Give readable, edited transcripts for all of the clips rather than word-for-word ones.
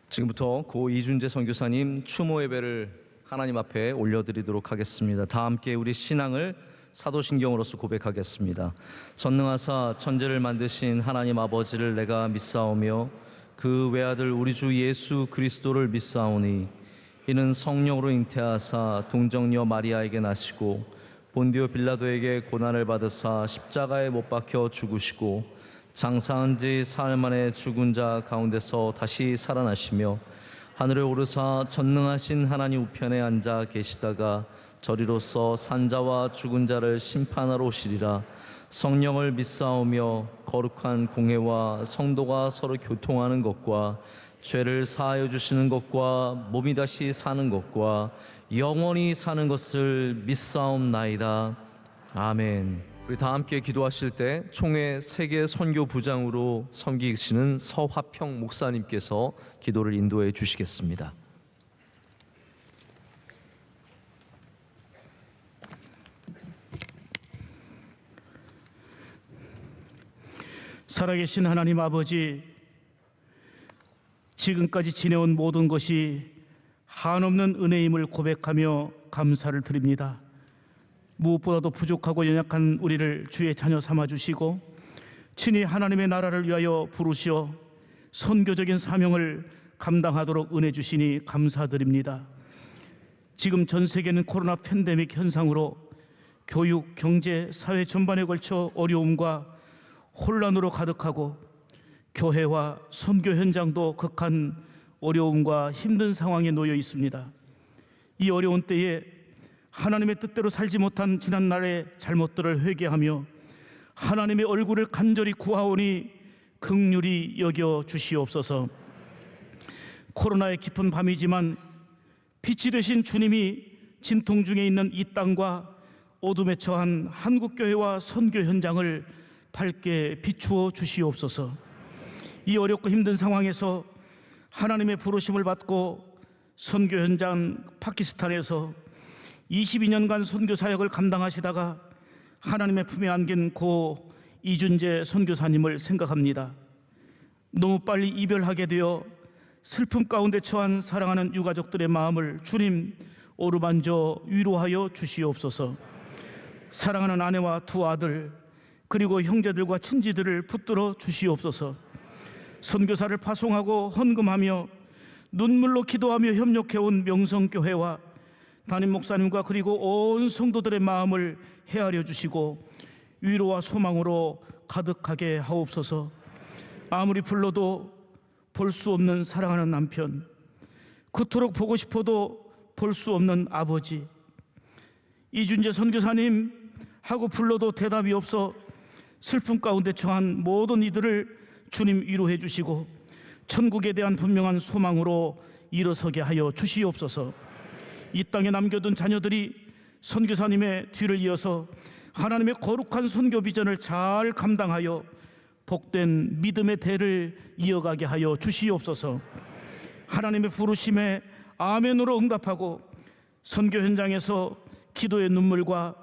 지금부터 고 이준재 선교사님 추모 예배를 하나님 앞에 올려드리도록 하겠습니다. 다 함께 우리 신앙을 사도신경으로서 고백하겠습니다. 전능하사 천지를 만드신 하나님 아버지를 내가 믿사오며 그 외아들 우리 주 예수 그리스도를 믿사오니 이는 성령으로 잉태하사 동정녀 마리아에게 나시고 본디오 빌라도에게 고난을 받으사 십자가에 못 박혀 죽으시고 장사한 지 사흘 만에 죽은 자 가운데서 다시 살아나시며 하늘에 오르사 전능하신 하나님 우편에 앉아 계시다가 저리로서 산자와 죽은 자를 심판하러 오시리라. 성령을 믿사오며 거룩한 공회와 성도가 서로 교통하는 것과 죄를 사하여 주시는 것과 몸이 다시 사는 것과 영원히 사는 것을 믿사옵나이다. 아멘. 우리 다 함께 기도하실 때 총회 세계 선교 부장으로 섬기시는 서화평 목사님께서 기도를 인도해 주시겠습니다. 살아계신 하나님 아버지, 지금까지 지내온 모든 것이 한없는 은혜임을 고백하며 감사를 드립니다. 무엇보다도 부족하고 연약한 우리를 주의 자녀 삼아주시고 친히 하나님의 나라를 위하여 부르시어 선교적인 사명을 감당하도록 은혜 주시니 감사드립니다. 지금 전 세계는 코로나 팬데믹 현상으로 교육, 경제, 사회 전반에 걸쳐 어려움과 혼란으로 가득하고 교회와 선교 현장도 극한 어려움과 힘든 상황에 놓여 있습니다. 이 어려운 때에 하나님의 뜻대로 살지 못한 지난날의 잘못들을 회개하며 하나님의 얼굴을 간절히 구하오니 긍휼히 여겨 주시옵소서. 코로나의 깊은 밤이지만 빛이 되신 주님이 진통 중에 있는 이 땅과 어둠에 처한 한국교회와 선교 현장을 밝게 비추어 주시옵소서. 이 어렵고 힘든 상황에서 하나님의 부르심을 받고 선교 현장 파키스탄에서 22년간 선교 사역을 감당하시다가 하나님의 품에 안긴 고 이준재 선교사님을 생각합니다. 너무 빨리 이별하게 되어 슬픔 가운데 처한 사랑하는 유가족들의 마음을 주님 어루만져 위로하여 주시옵소서. 사랑하는 아내와 두 아들 그리고 형제들과 친지들을 붙들어 주시옵소서. 선교사를 파송하고 헌금하며 눈물로 기도하며 협력해온 명성교회와 담임 목사님과 그리고 온 성도들의 마음을 헤아려 주시고 위로와 소망으로 가득하게 하옵소서. 아무리 불러도 볼 수 없는 사랑하는 남편, 그토록 보고 싶어도 볼 수 없는 아버지, 이준재 선교사님 하고 불러도 대답이 없어 슬픔 가운데 처한 모든 이들을 주님 위로해 주시고 천국에 대한 분명한 소망으로 일어서게 하여 주시옵소서. 이 땅에 남겨둔 자녀들이 선교사님의 뒤를 이어서 하나님의 거룩한 선교 비전을 잘 감당하여 복된 믿음의 대를 이어가게 하여 주시옵소서. 하나님의 부르심에 아멘으로 응답하고 선교 현장에서 기도의 눈물과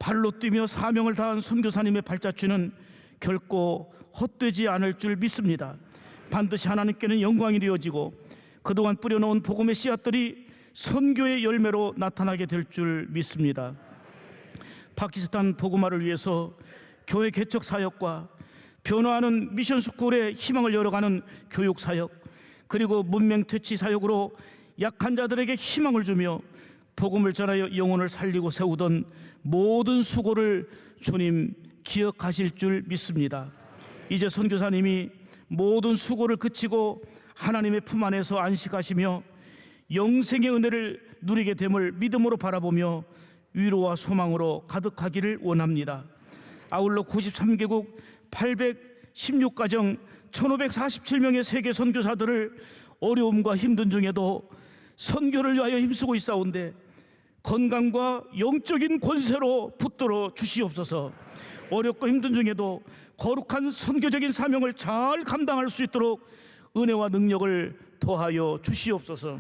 발로 뛰며 사명을 다한 선교사님의 발자취는 결코 헛되지 않을 줄 믿습니다. 반드시 하나님께는 영광이 되어지고 그동안 뿌려놓은 복음의 씨앗들이 선교의 열매로 나타나게 될 줄 믿습니다. 파키스탄 복음화를 위해서 교회 개척 사역과 변화하는 미션 스쿨에 희망을 열어가는 교육 사역, 그리고 문명 퇴치 사역으로 약한 자들에게 희망을 주며 복음을 전하여 영혼을 살리고 세우던 모든 수고를 주님 기억하실 줄 믿습니다. 이제 선교사님이 모든 수고를 그치고 하나님의 품 안에서 안식하시며 영생의 은혜를 누리게 됨을 믿음으로 바라보며 위로와 소망으로 가득하기를 원합니다. 아울러 93개국 816가정 1547명의 세계 선교사들을 어려움과 힘든 중에도 선교를 위하여 힘쓰고 있사온데 건강과 영적인 권세로 붙들어 주시옵소서. 어렵고 힘든 중에도 거룩한 선교적인 사명을 잘 감당할 수 있도록 은혜와 능력을 더하여 주시옵소서.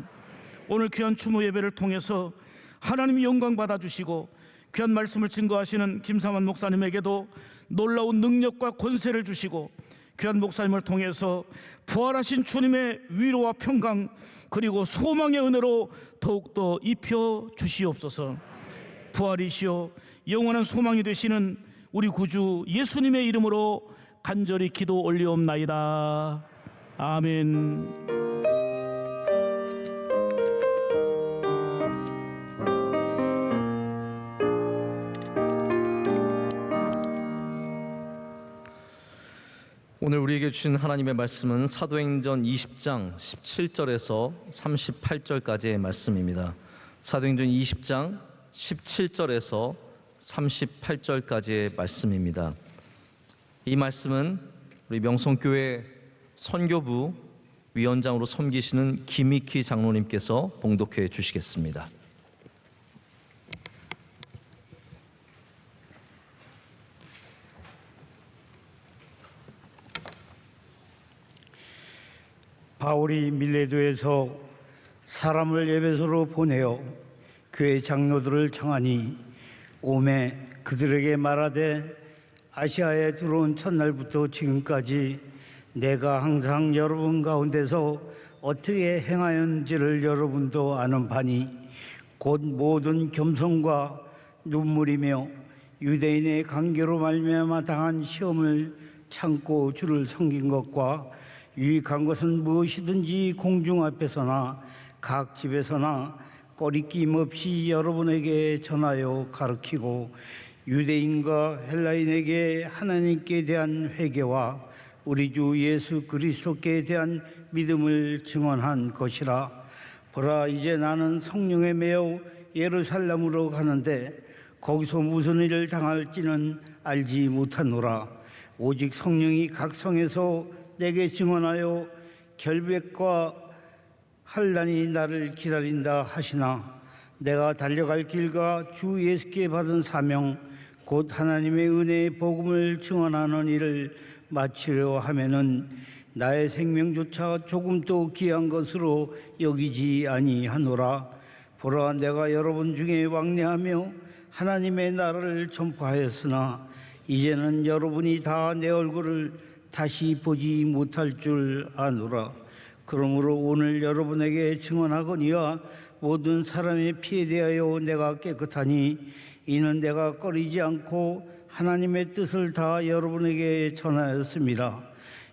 오늘 귀한 추모 예배를 통해서 하나님이 영광 받아주시고 귀한 말씀을 증거하시는 김삼환 목사님에게도 놀라운 능력과 권세를 주시고 귀한 목사님을 통해서 부활하신 주님의 위로와 평강 그리고 소망의 은혜로 더욱더 입혀 주시옵소서. 부활이시여 영원한 소망이 되시는 우리 구주 예수님의 이름으로 간절히 기도 올리옵나이다. 아멘. 오늘 우리에게 주신 하나님의 말씀은 사도행전 20장 17절에서 38절까지의 말씀입니다. 사도행전 20장 17절에서 38절까지의 말씀입니다. 이 말씀은 우리 명성교회 선교부 위원장으로 섬기시는 김익희 장로님께서 봉독해 주시겠습니다. 바울이 밀레도에서 사람을 에베소로 보내어 교회 장로들을 청하니 오매 그들에게 말하되 아시아에 들어온 첫날부터 지금까지 내가 항상 여러분 가운데서 어떻게 행하였는지를 여러분도 아는 바니 곧 모든 겸손과 눈물이며 유대인의 관계로 말미암아 당한 시험을 참고 주를 섬긴 것과 유익한 것은 무엇이든지 공중 앞에서나 각 집에서나 꺼리낌 없이 여러분에게 전하여 가르치고 유대인과 헬라인에게 하나님께 대한 회개와 우리 주 예수 그리스도께 대한 믿음을 증언한 것이라. 보라, 이제 나는 성령에 매여 예루살렘으로 가는데 거기서 무슨 일을 당할지는 알지 못하노라. 오직 성령이 각 성에서 내게 증언하여 결백과 환난이 나를 기다린다 하시나 내가 달려갈 길과 주 예수께 받은 사명 곧 하나님의 은혜의 복음을 증언하는 일을 마치려 하면은 나의 생명조차 조금도 귀한 것으로 여기지 아니하노라. 보라, 내가 여러분 중에 왕래하며 하나님의 나라를 전파하였으나 이제는 여러분이 다 내 얼굴을 다시 보지 못할 줄 아노라. 그러므로 오늘 여러분에게 증언하거니와 모든 사람의 피에 대하여 내가 깨끗하니 이는 내가 꺼리지 않고 하나님의 뜻을 다 여러분에게 전하였습니다.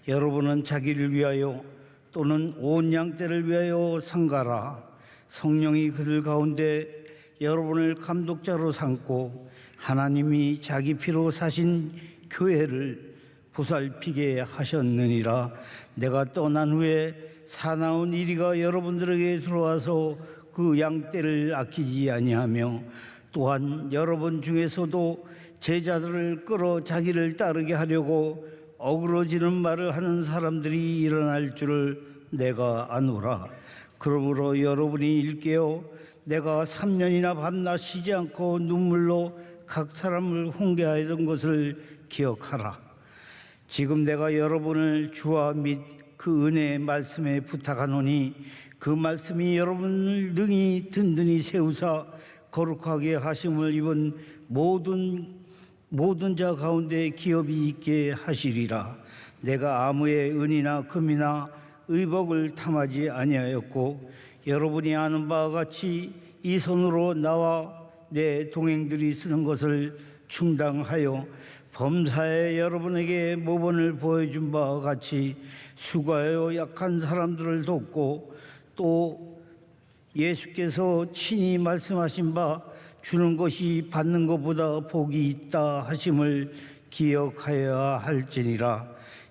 여러분은 자기를 위하여 또는 온 양떼를 위하여 상가라. 성령이 그들 가운데 여러분을 감독자로 삼고 하나님이 자기 피로 사신 교회를 보살피게 하셨느니라. 내가 떠난 후에 사나운 이리가 여러분들에게 들어와서 그 양떼를 아끼지 아니하며 또한 여러분 중에서도 제자들을 끌어 자기를 따르게 하려고 어그러지는 말을 하는 사람들이 일어날 줄을 내가 아노라. 그러므로 여러분이 일깨어 내가 3년이나 밤낮 쉬지 않고 눈물로 각 사람을 훈계하였던 것을 기억하라. 지금 내가 여러분을 주와 및 그 은혜의 말씀에 부탁하노니 그 말씀이 여러분을 능히 든든히 세우사 거룩하게 하심을 입은 모든 자 가운데 기업이 있게 하시리라. 내가 아무의 은이나 금이나 의복을 탐하지 아니하였고 여러분이 아는 바와 같이 이 손으로 나와 내 동행들이 쓰는 것을 충당하여 범사에 여러분에게 모범을 보여준 바와 같이 수고하여 약한 사람들을 돕고 또 예수께서 친히 말씀하신 바 주는 것이 받는 것보다 복이 있다 하심을 기억하여야 할지니라.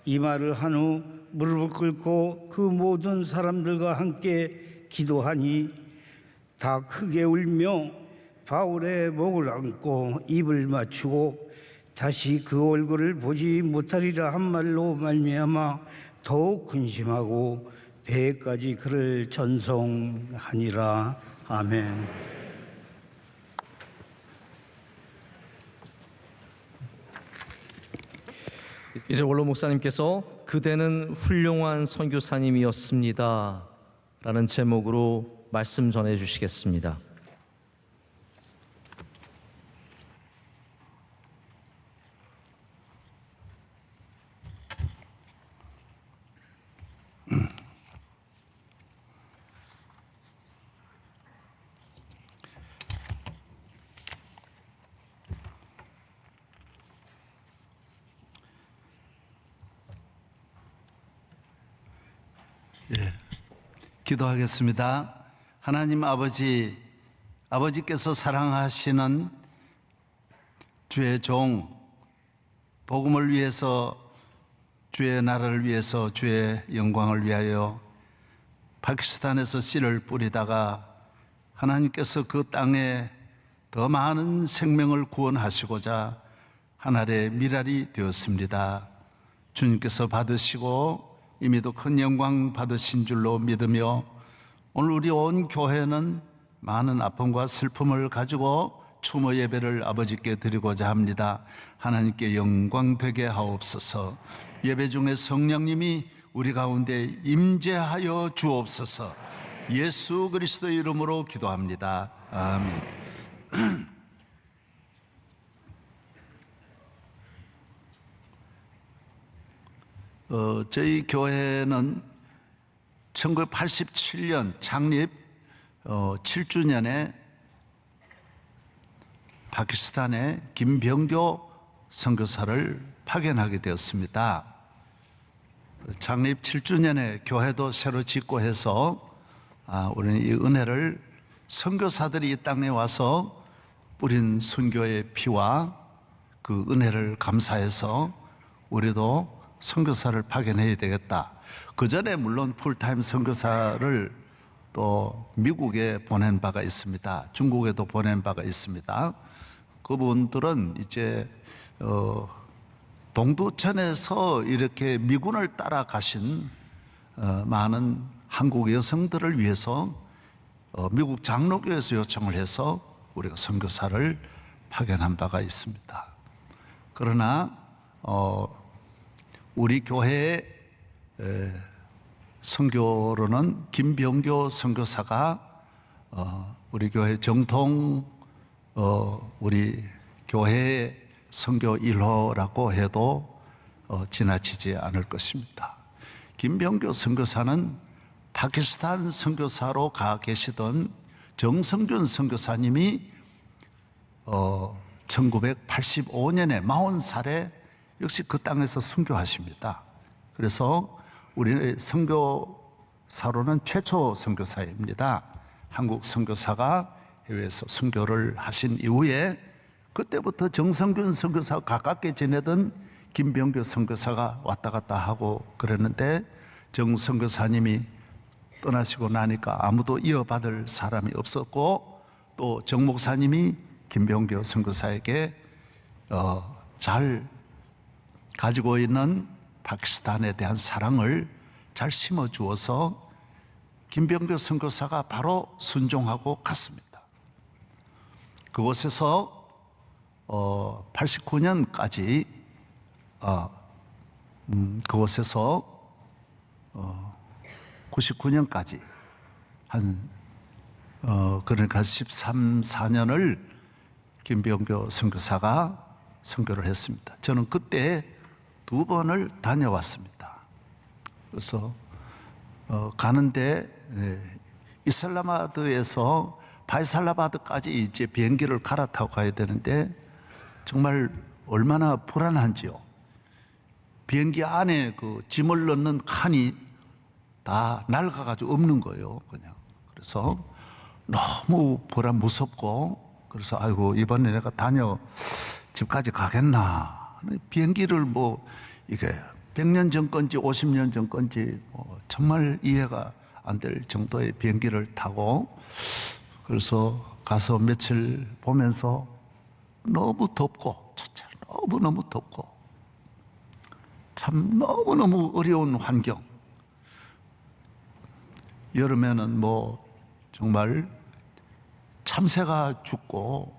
이 말을 한 후 무릎을 꿇고 그 모든 사람들과 함께 기도하니 다 크게 울며 바울의 목을 안고 입을 맞추고 다시 그 얼굴을 보지 못하리라 한 말로 말미암아 더욱 근심하고 배까지 그를 전송하니라. 아멘. 이제 원로 목사님께서 그대는 훌륭한 선교사님이었습니다 라는 제목으로 말씀 전해 주시겠습니다. 기도하겠습니다. 하나님 아버지, 아버지께서 사랑하시는 주의 종, 복음을 위해서, 주의 나라를 위해서, 주의 영광을 위하여 파키스탄에서 씨를 뿌리다가 하나님께서 그 땅에 더 많은 생명을 구원하시고자 하늘의 미랄이 되었습니다. 주님께서 받으시고 이미도 큰 영광 받으신 줄로 믿으며 오늘 우리 온 교회는 많은 아픔과 슬픔을 가지고 추모 예배를 아버지께 드리고자 합니다. 하나님께 영광 되게 하옵소서. 예배 중에 성령님이 우리 가운데 임재하여 주옵소서. 예수 그리스도의 이름으로 기도합니다. 아멘. 저희 교회는 1987년 창립 7주년에 파키스탄에 김병교 선교사를 파견하게 되었습니다. 창립 7주년에 교회도 새로 짓고 해서 우리는 이 은혜를 선교사들이 이 땅에 와서 뿌린 순교의 피와 그 은혜를 감사해서 우리도 선교사를 파견해야 되겠다. 그 전에 물론 풀타임 선교사를 또 미국에 보낸 바가 있습니다. 중국에도 보낸 바가 있습니다. 그분들은 이제 동두천에서 이렇게 미군을 따라가신 많은 한국 여성들을 위해서 미국 장로교에서 요청을 해서 우리가 선교사를 파견한 바가 있습니다. 그러나 우리 교회의 선교로는 김병교 선교사가 우리 교회 정통 우리 교회의 선교 1호라고 해도 지나치지 않을 것입니다. 김병교 선교사는 파키스탄 선교사로 가 계시던 정성균 선교사님이 1985년에 40살에 역시 그 땅에서 선교하십니다. 그래서 우리 선교사로는 최초 선교사입니다. 한국 선교사가 해외에서 선교를 하신 이후에 그때부터 정성균 선교사와 가깝게 지내던 김병교 선교사가 왔다 갔다 하고 그랬는데 정 선교사님이 떠나시고 나니까 아무도 이어받을 사람이 없었고 또 정 목사님이 김병교 선교사에게 잘 가지고 있는 파키스탄에 대한 사랑을 잘 심어주어서 김병교 선교사가 바로 순종하고 갔습니다. 그곳에서 89년까지 그곳에서 99년까지 그러니까 13, 14년을 김병교 선교사가 선교를 했습니다. 저는 그때 2번을 다녀왔습니다. 그래서 가는데 이슬라마드에서 바이살라바드까지 이제 비행기를 갈아타고 가야 되는데 정말 얼마나 불안한지요. 비행기 안에 그 짐을 넣는 칸이 다 낡아가지고 없는 거예요, 그냥. 그래서 너무 무섭고 그래서 아이고 이번에 내가 집까지 가겠나. 비행기를 뭐 이게 100년 전 건지 50년 전 건지 정말 이해가 안 될 정도의 비행기를 타고 그래서 가서 며칠 보면서 너무 덥고 너무너무 덥고 참 너무너무 어려운 환경. 여름에는 뭐 정말 참새가 죽고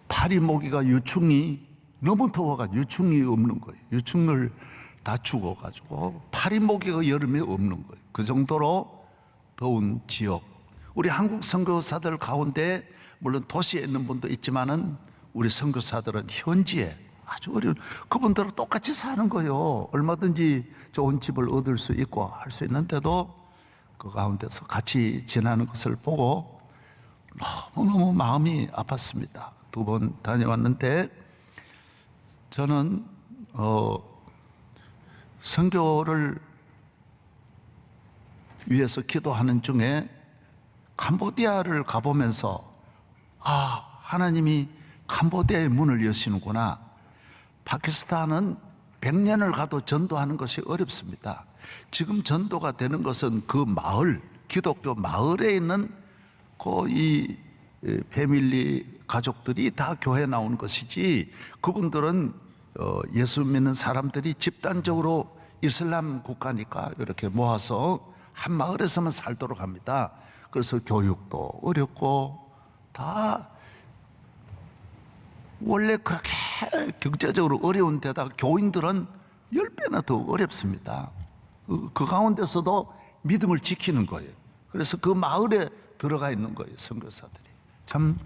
파리 모기가 유충이 너무 더워가지고 유충이 없는 거예요. 유충을 다 죽어가지고 파리 모기가 여름에 없는 거예요. 그 정도로 더운 지역. 우리 한국 선교사들 가운데 물론 도시에 있는 분도 있지만은 우리 선교사들은 현지에 아주 어려운 그분들은 똑같이 사는 거예요. 얼마든지 좋은 집을 얻을 수 있고 할 수 있는데도 그 가운데서 같이 지나는 것을 보고 너무너무 마음이 아팠습니다. 2번 다녀왔는데 저는 선교를 위해서 기도하는 중에 캄보디아를 가보면서 하나님이 캄보디아의 문을 여시는구나. 파키스탄은 100년을 가도 전도하는 것이 어렵습니다. 지금 전도가 되는 것은 그 마을, 기독교 마을에 있는 이 패밀리 가족들이 다 교회 나오는 것이지, 그분들은 예수 믿는 사람들이 집단적으로 이슬람 국가니까 이렇게 모아서 한 마을에서만 살도록 합니다. 그래서 교육도 어렵고 다 원래 그렇게 경제적으로 어려운 데다가 교인들은 10배나 더 어렵습니다. 그 가운데서도 믿음을 지키는 거예요. 그래서 그 마을에 들어가 있는 거예요, 선교사들이. 참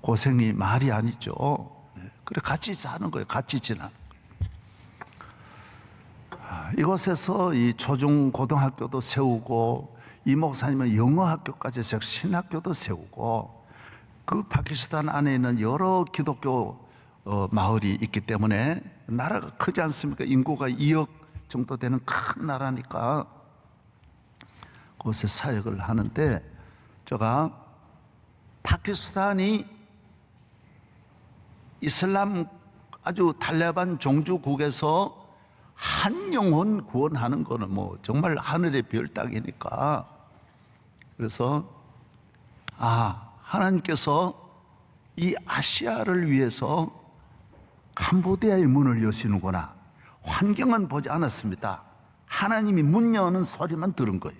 고생이 말이 아니죠. 그래 같이 사는 거예요, 같이 지나는 거예요. 이곳에서 이 초중 고등학교도 세우고, 이 목사님은 영어 학교까지 해서 신학교도 세우고, 그 파키스탄 안에 있는 여러 기독교 마을이 있기 때문에, 나라가 크지 않습니까? 인구가 2억 정도 되는 큰 나라니까 그곳에 사역을 하는데, 제가 파키스탄이 이슬람 아주 탈레반 종주국에서 한 영혼 구원하는 거는 뭐 정말 하늘의 별 따기니까, 그래서 하나님께서 이 아시아를 위해서 캄보디아의 문을 여시는구나. 환경은 보지 않았습니다. 하나님이 문 여는 소리만 들은 거예요.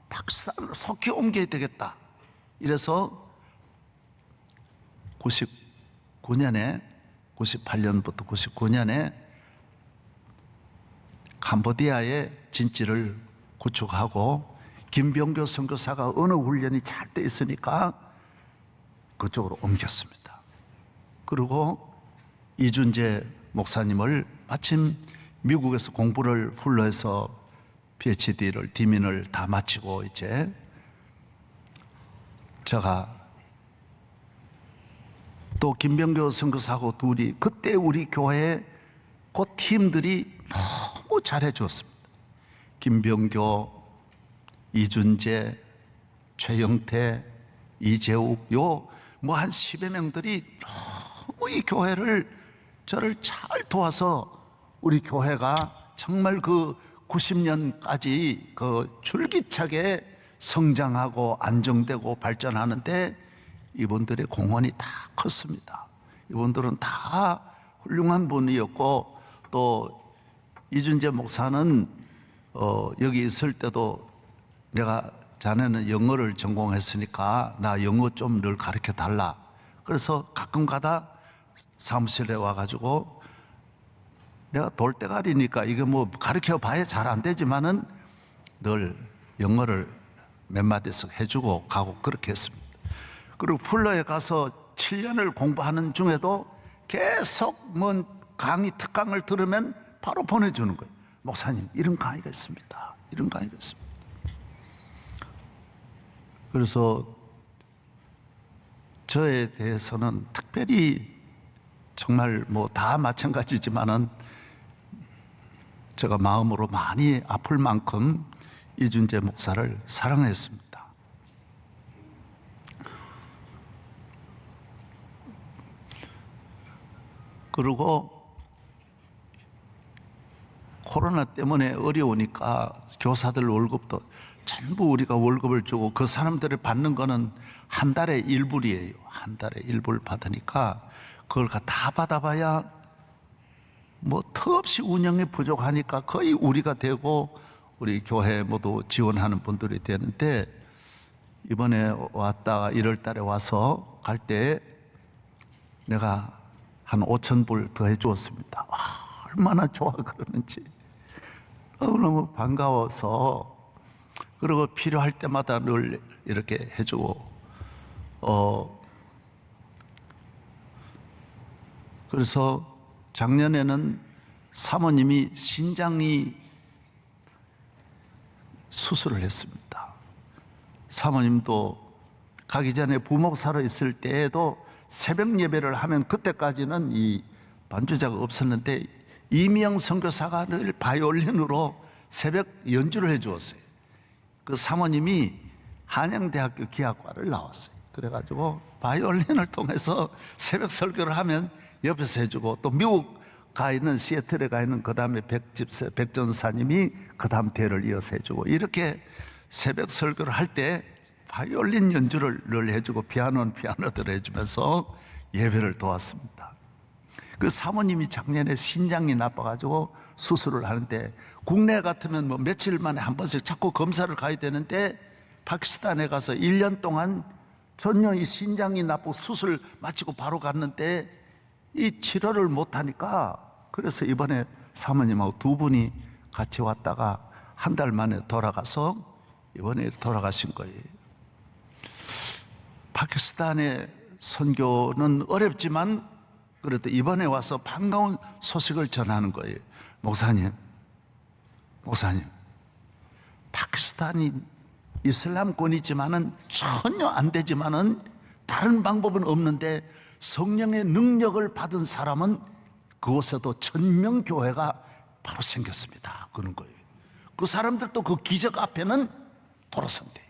파키스탄으로 속히 옮겨야 되겠다. 이래서 98년부터 99년에 캄보디아의 진지를 구축하고, 김병교 선교사가 어느 훈련이 잘 돼 있으니까 그쪽으로 옮겼습니다. 그리고 이준재 목사님을 마침 미국에서 공부를 풀러해서 PhD를, 디민을 다 마치고 이제 제가 또 김병교 선교사하고 둘이, 그때 우리 교회 그 팀들이 너무 잘해 주었습니다. 김병교, 이준재, 최영태, 이재욱, 뭐 한 10여 명들이 너무 이 교회를, 저를 잘 도와서 우리 교회가 정말 그 90년까지 그 줄기차게 성장하고 안정되고 발전하는데 이분들의 공헌이 다 컸습니다. 이분들은 다 훌륭한 분이었고, 또 이준재 목사는 여기 있을 때도 내가 자네는 영어를 전공했으니까 나 영어 좀 늘 가르쳐 달라. 그래서 가끔 가다 사무실에 와가지고, 내가 돌대가리니까 이게 뭐 가르쳐 봐야 잘 안 되지만은 늘 영어를 몇 마디씩 해주고 가고 그렇게 했습니다. 그리고 풀러에 가서 7년을 공부하는 중에도 계속 뭔 강의, 특강을 들으면 바로 보내주는 거예요. 목사님, 이런 강의가 있습니다. 이런 강의가 있습니다. 그래서 저에 대해서는 특별히 정말 뭐 다 마찬가지지만은 제가 마음으로 많이 아플 만큼 이준재 목사를 사랑했습니다. 그리고 코로나 때문에 어려우니까 교사들 월급도 전부 우리가 월급을 주고, 그 사람들이 받는 거는 한 달에 1불이에요. 한 달에 1불 받으니까 그걸 다 받아봐야 뭐 턱없이 운영이 부족하니까 거의 우리가 되고 우리 교회 모두 지원하는 분들이 되는데, 이번에 왔다가 1월 달에 와서 갈 때 내가 한 5,000불 더 해주었습니다. 얼마나 좋아 그러는지 너무 반가워서, 그리고 필요할 때마다 늘 이렇게 해주고, 그래서 작년에는 사모님이 신장이 수술을 했습니다. 사모님도 가기 전에 부목사로 있을 때에도 새벽 예배를 하면, 그때까지는 이 반주자가 없었는데 이미영 선교사가 늘 바이올린으로 새벽 연주를 해 주었어요. 그 사모님이 한양대학교 기악과를 나왔어요. 그래가지고 바이올린을 통해서 새벽 설교를 하면 옆에서 해주고, 또 미국 가 있는 시애틀에 가 있는 그 다음에 백전사님이 그 다음 대를 이어서 해주고, 이렇게 새벽 설교를 할 때 바이올린 연주를 늘 해주고 피아노는 피아노대로 해주면서 예배를 도왔습니다. 그 사모님이 작년에 신장이 나빠가지고 수술을 하는데, 국내 같으면 뭐 며칠 만에 한 번씩 자꾸 검사를 가야 되는데, 파키스탄에 가서 1년 동안 전혀 이 신장이 나쁘고 수술 마치고 바로 갔는데 이 치료를 못하니까, 그래서 이번에 사모님하고 두 분이 같이 왔다가 한 달 만에 돌아가서 이번에 돌아가신 거예요. 파키스탄의 선교는 어렵지만 그래도 이번에 와서 반가운 소식을 전하는 거예요. 목사님, 파키스탄이 이슬람권이지만은 전혀 안 되지만은 다른 방법은 없는데, 성령의 능력을 받은 사람은 그곳에도 천명교회가 바로 생겼습니다. 그런 거예요. 그 사람들도 그 기적 앞에는 돌아선대.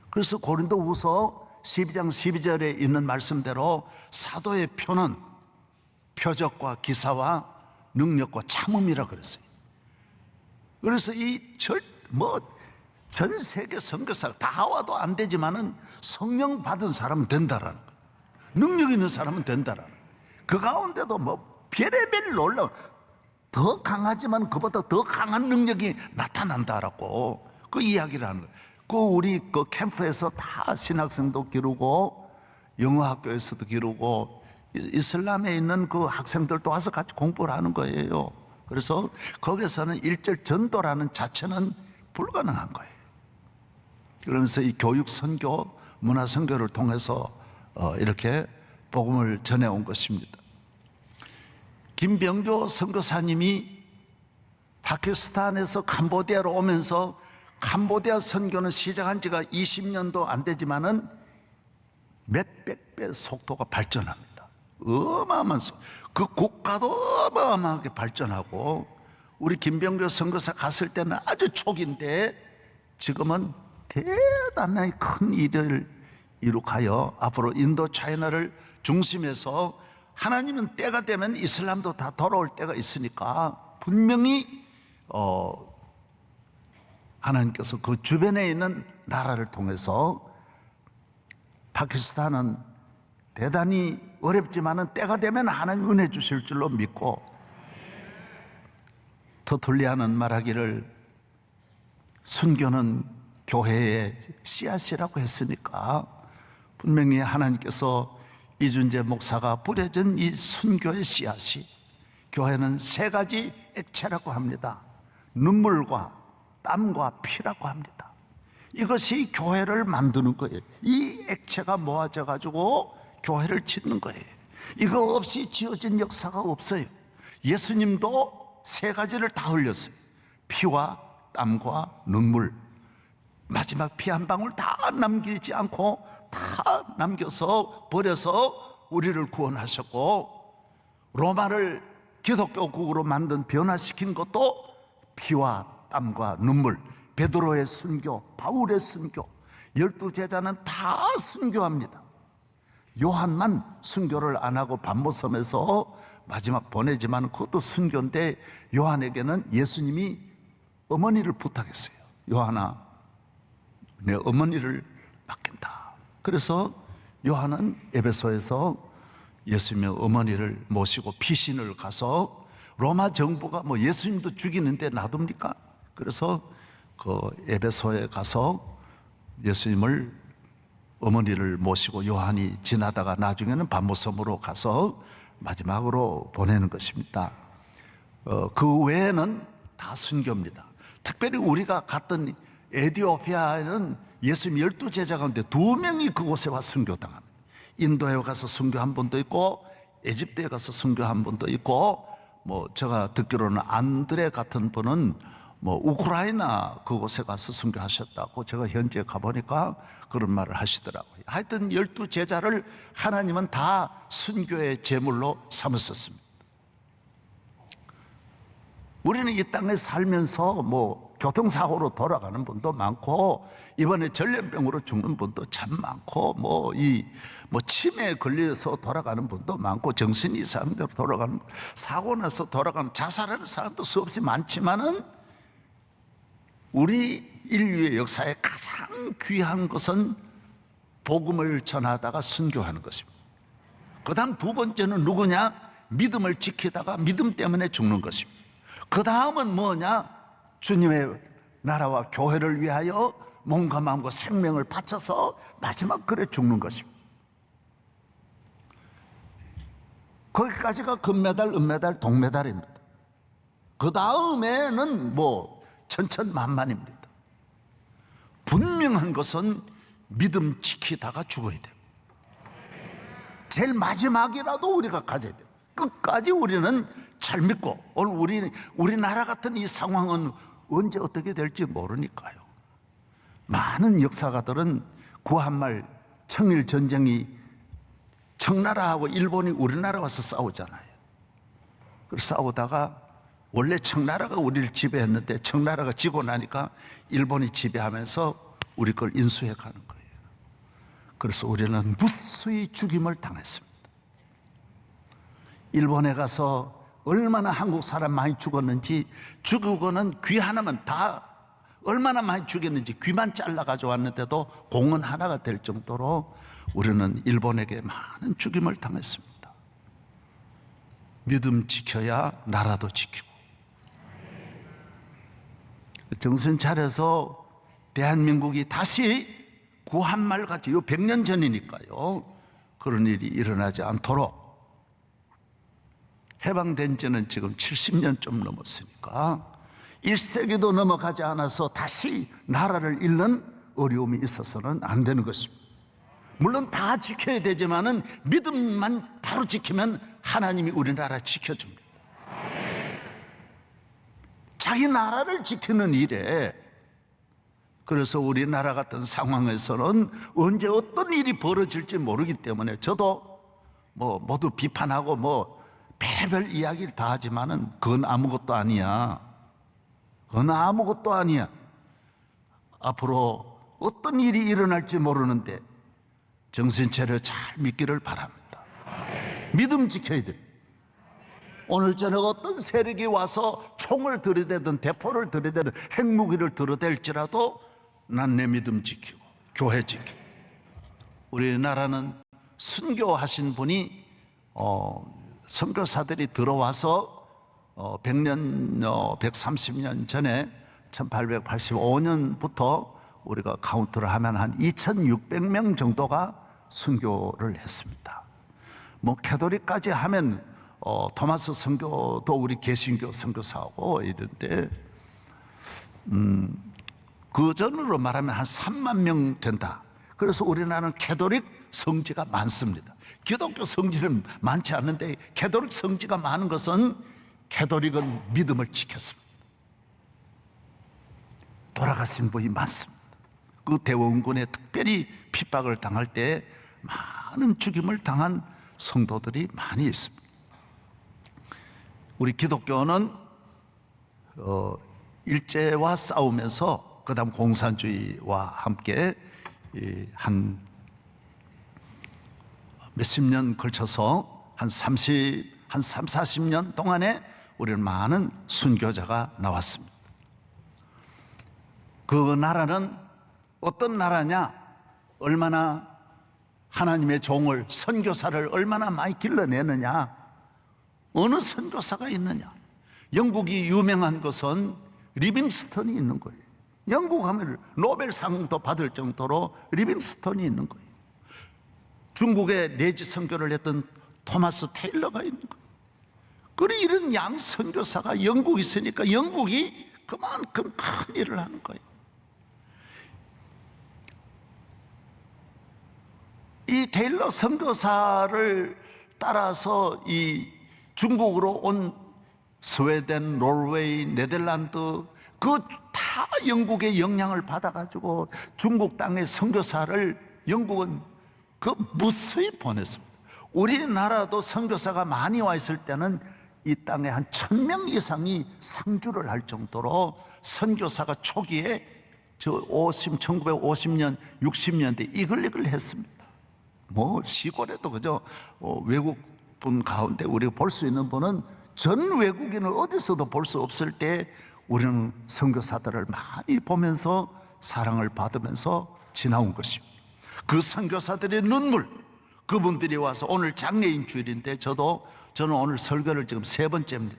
그래서 고린도후서 12장 12절에 있는 말씀대로 사도의 표는 표적과 기사와 능력과 참음이라 그랬어요. 그래서 전 세계 선교사가 다 와도 안 되지만은 성령 받은 사람은 된다라는 거예요. 능력 있는 사람은 된다라는 거예요. 그 가운데도 뭐 별의별 놀라운, 더 강하지만 그보다 더 강한 능력이 나타난다라고 그 이야기를 하는 거예요. 우리 그 캠프에서 다 신학생도 기르고 영어학교에서도 기르고 이슬람에 있는 그 학생들도 와서 같이 공부를 하는 거예요. 그래서 거기서는 일절 전도라는 자체는 불가능한 거예요. 그러면서 이 교육 선교, 문화 선교를 통해서 이렇게 복음을 전해온 것입니다. 김병조 선교사님이 파키스탄에서 캄보디아로 오면서, 캄보디아 선교는 시작한 지가 20년도 안 되지만은 몇백 배 속도가 발전합니다. 어마어마한 그 국가도 어마어마하게 발전하고, 우리 김병조 선교사 갔을 때는 아주 초기인데 지금은 대단히 큰 일을 이룩하여 앞으로 인도 차이나를 중심해서, 하나님은 때가 되면 이슬람도 다 돌아올 때가 있으니까 분명히 하나님께서 그 주변에 있는 나라를 통해서, 파키스탄은 대단히 어렵지만은 때가 되면 하나님 은혜 주실 줄로 믿고, 터툴리아는 말하기를 순교는 교회의 씨앗이라고 했으니까, 분명히 하나님께서 이준재 목사가 뿌려진 이 순교의 씨앗이, 교회는 세 가지 액체라고 합니다. 눈물과 땀과 피라고 합니다. 이것이 교회를 만드는 거예요. 이 액체가 모아져 가지고 교회를 짓는 거예요. 이거 없이 지어진 역사가 없어요. 예수님도 세 가지를 다 흘렸어요. 피와 땀과 눈물. 마지막 피 한 방울 다 남기지 않고 다 남겨서 버려서 우리를 구원하셨고, 로마를 기독교국으로 만든, 변화시킨 것도 피와 땀과 눈물. 베드로의 순교, 바울의 순교, 12제자는 다 순교합니다. 요한만 순교를 안 하고 반모섬에서 마지막 보내지만 그것도 순교인데, 요한에게는 예수님이 어머니를 부탁했어요. 요한아, 내 어머니를 맡긴다. 그래서 요한은 에베소에서 예수님의 어머니를 모시고 피신을 가서, 로마 정부가 뭐 예수님도 죽이는데 놔둡니까? 그래서 그 에베소에 가서 예수님을, 어머니를 모시고 요한이 지나다가 나중에는 반모섬으로 가서 마지막으로 보내는 것입니다. 그 외에는 다 순교입니다. 특별히 우리가 갔던 에티오피아에는 예수님 12제자 가운데 2명이 그곳에 와 순교당합니다. 인도에 가서 순교한 분도 있고, 에집트에 가서 순교한 분도 있고, 뭐 제가 듣기로는 안드레 같은 분은 뭐 우크라이나 그곳에 가서 순교하셨다고 제가 현지에 가보니까 그런 말을 하시더라고요. 하여튼 12제자를 하나님은 다 순교의 제물로 삼으셨습니다. 우리는 이 땅에 살면서 뭐 교통사고로 돌아가는 분도 많고, 이번에 전염병으로 죽는 분도 참 많고, 치매에 걸려서 돌아가는 분도 많고, 정신 이상대로 돌아가는, 사고 나서 돌아가는, 자살하는 사람도 수없이 많지만은, 우리 인류의 역사에 가장 귀한 것은 복음을 전하다가 순교하는 것입니다. 그 다음 두 번째는 누구냐? 믿음을 지키다가 믿음 때문에 죽는 것입니다. 그 다음은 뭐냐? 주님의 나라와 교회를 위하여 몸과 마음과 생명을 바쳐서 마지막 글에 죽는 것입니다. 거기까지가 금메달, 은메달, 동메달입니다. 그 다음에는 천천만만입니다. 분명한 것은 믿음 지키다가 죽어야 돼요. 제일 마지막이라도 우리가 가져야 돼요. 끝까지 우리는 잘 믿고, 오늘 우리나라 같은 이 상황은 언제 어떻게 될지 모르니까요. 많은 역사가들은 구한말 청일 전쟁이 청나라하고 일본이 우리나라 와서 싸우잖아요. 그래서 싸우다가 원래 청나라가 우리를 지배했는데 청나라가 지고 나니까 일본이 지배하면서 우리 걸 인수해 가는 거예요. 그래서 우리는 무수히 죽임을 당했습니다. 일본에 가서 얼마나 한국 사람 많이 죽었는지, 죽고는 귀 하나만 다 얼마나 많이 죽였는지 귀만 잘라 가져왔는데도 공은 하나가 될 정도로 우리는 일본에게 많은 죽임을 당했습니다. 믿음 지켜야 나라도 지키고, 정신 차려서 대한민국이 다시 구한말 같이, 요 100년 전이니까요, 그런 일이 일어나지 않도록, 해방된 지는 지금 70년 좀 넘었으니까 1세기도 넘어가지 않아서 다시 나라를 잃는 어려움이 있어서는 안 되는 것입니다. 물론 다 지켜야 되지만은 믿음만 바로 지키면 하나님이 우리나라 지켜줍니다. 자기 나라를 지키는 일에, 그래서 우리나라 같은 상황에서는 언제 어떤 일이 벌어질지 모르기 때문에 저도 모두 비판하고 별의별 이야기를 다 하지만은 그건 아무것도 아니야. 그건 아무것도 아니야. 앞으로 어떤 일이 일어날지 모르는데 정신 차려 잘 믿기를 바랍니다. 믿음 지켜야 돼. 오늘 저녁 어떤 세력이 와서 총을 들이대든 대포를 들이대든 핵무기를 들이댈지라도 난 내 믿음 지키고 교회 지키고. 우리나라는 순교하신 분이 선교사들이 들어와서 100년, 130년 전에 1885년부터 우리가 카운트를 하면 한 2600명 정도가 순교를 했습니다. 캐톨릭까지 하면 토마스 선교도 우리 개신교 선교사하고 이런데 그 전으로 말하면 한 3만 명 된다. 그래서 우리나라는 캐톨릭 성지가 많습니다. 기독교 성지는 많지 않은데 캐톨릭 성지가 많은 것은 캐톨릭은 믿음을 지켰습니다. 돌아가신 분이 많습니다. 그 대원군에 특별히 핍박을 당할 때 많은 죽임을 당한 성도들이 많이 있습니다. 우리 기독교는 일제와 싸우면서 그 다음 공산주의와 함께 한 몇십 년 걸쳐서 한 40년 동안에 우리는 많은 순교자가 나왔습니다. 그 나라는 어떤 나라냐? 얼마나 하나님의 종을, 선교사를 얼마나 많이 길러내느냐? 어느 선교사가 있느냐? 영국이 유명한 것은 리빙스턴이 있는 거예요. 영국 하면 노벨상도 받을 정도로 리빙스턴이 있는 거예요. 중국에 내지 선교를 했던 토마스 테일러가 있는 거예요. 그리고 이런 양 선교사가 영국에 있으니까 영국이 그만큼 큰 일을 하는 거예요. 이 테일러 선교사를 따라서 이 중국으로 온 스웨덴, 노르웨이, 네덜란드 그 다 영국의 영향을 받아가지고 중국 땅의 선교사를 영국은 그 무수히 보냈습니다. 우리나라도 선교사가 많이 와 있을 때는 이 땅에 한 1000명 이상이 상주를 할 정도로 선교사가 초기에 1950년, 60년대 이걸 했습니다. 뭐 시골에도 그저 외국 분 가운데 우리가 볼 수 있는 분은 전 외국인을 어디서도 볼 수 없을 때 우리는 선교사들을 많이 보면서 사랑을 받으면서 지나온 것입니다. 그 선교사들의 눈물, 그분들이 와서 오늘 장례인 주일인데 저는 오늘 설교를 지금 3번째입니다.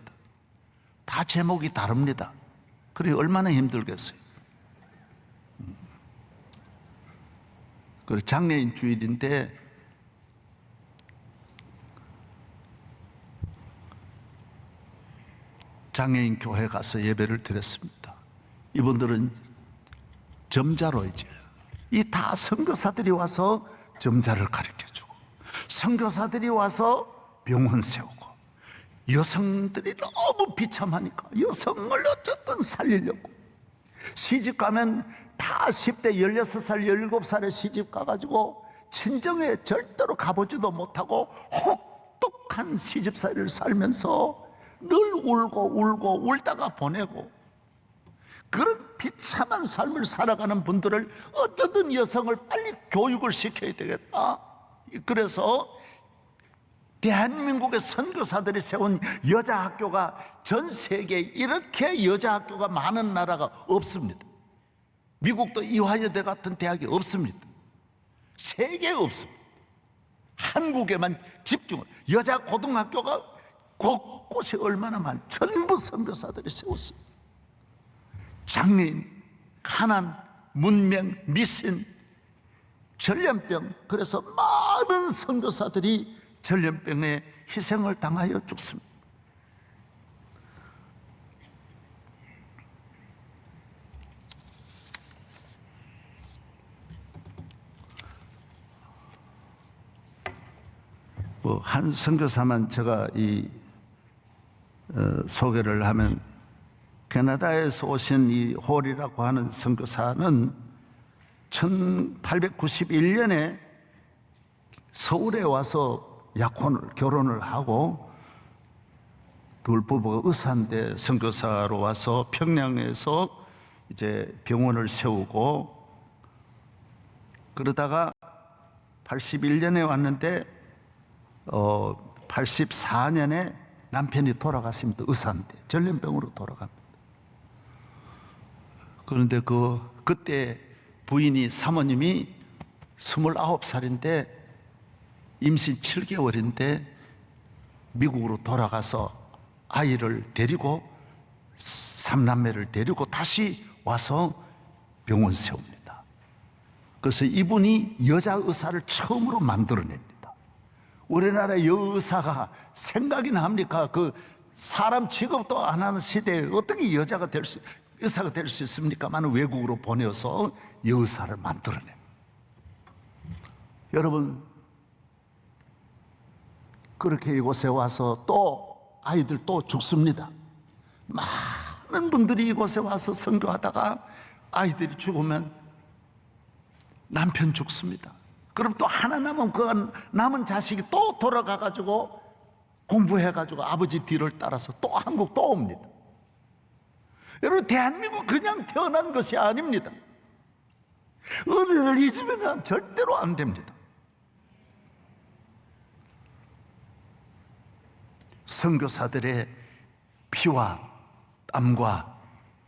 다 제목이 다릅니다. 그래 얼마나 힘들겠어요. 그 장례인 주일인데 장애인 교회 가서 예배를 드렸습니다. 이분들은 점자로 이제 이 다 선교사들이 와서 점자를 가르쳐주고 선교사들이 와서 병원 세우고 여성들이 너무 비참하니까 여성을 어쨌든 살리려고 시집 가면 다 10대 16살 17살에 시집 가가지고 친정에 절대로 가보지도 못하고 혹독한 시집살이를 살면서 늘 울고 울다가 보내고 그런 비참한 삶을 살아가는 분들을 어떻든 여성을 빨리 교육을 시켜야 되겠다. 그래서 대한민국의 선교사들이 세운 여자 학교가 전 세계에 이렇게 여자 학교가 많은 나라가 없습니다. 미국도 이화여대 같은 대학이 없습니다. 세계에 없습니다. 한국에만 집중을 여자 고등학교가 곳곳에 얼마나 많은 전부 선교사들이 세웠습니다. 장애인, 가난, 문명, 미신, 전염병, 그래서 많은 선교사들이 전염병에 희생을 당하여 죽습니다. 한 선교사만 제가 소개를 하면 캐나다에서 오신 이 홀이라고 하는 선교사는 1891년에 서울에 와서 결혼을 하고 둘 부부가 의사인데 선교사로 와서 평양에서 이제 병원을 세우고 그러다가 81년에 왔는데 84년에 남편이 돌아갔습니다. 의사인데 전염병으로 돌아갑니다. 그런데 그때 부인이 사모님이 29살인데 임신 7개월인데 미국으로 돌아가서 아이를 데리고 3남매를 데리고 다시 와서 병원 세웁니다. 그래서 이분이 여자 의사를 처음으로 만들어냅니다. 우리나라 여의사가 생각이나 합니까? 그 사람 취급도 안 하는 시대에 어떻게 의사가 될 수 있습니까만 외국으로 보내서 여의사를 만들어냅니다. 여러분 그렇게 이곳에 와서 또 아이들 또 죽습니다. 많은 분들이 이곳에 와서 선교하다가 아이들이 죽으면 남편 죽습니다. 그럼 또 하나 남은 그 남은 자식이 또 돌아가가지고 공부해가지고 아버지 뒤를 따라서 또 한국 또 옵니다. 여러분 대한민국 그냥 태어난 것이 아닙니다. 은혜를 잊으면 절대로 안 됩니다. 선교사들의 피와 땀과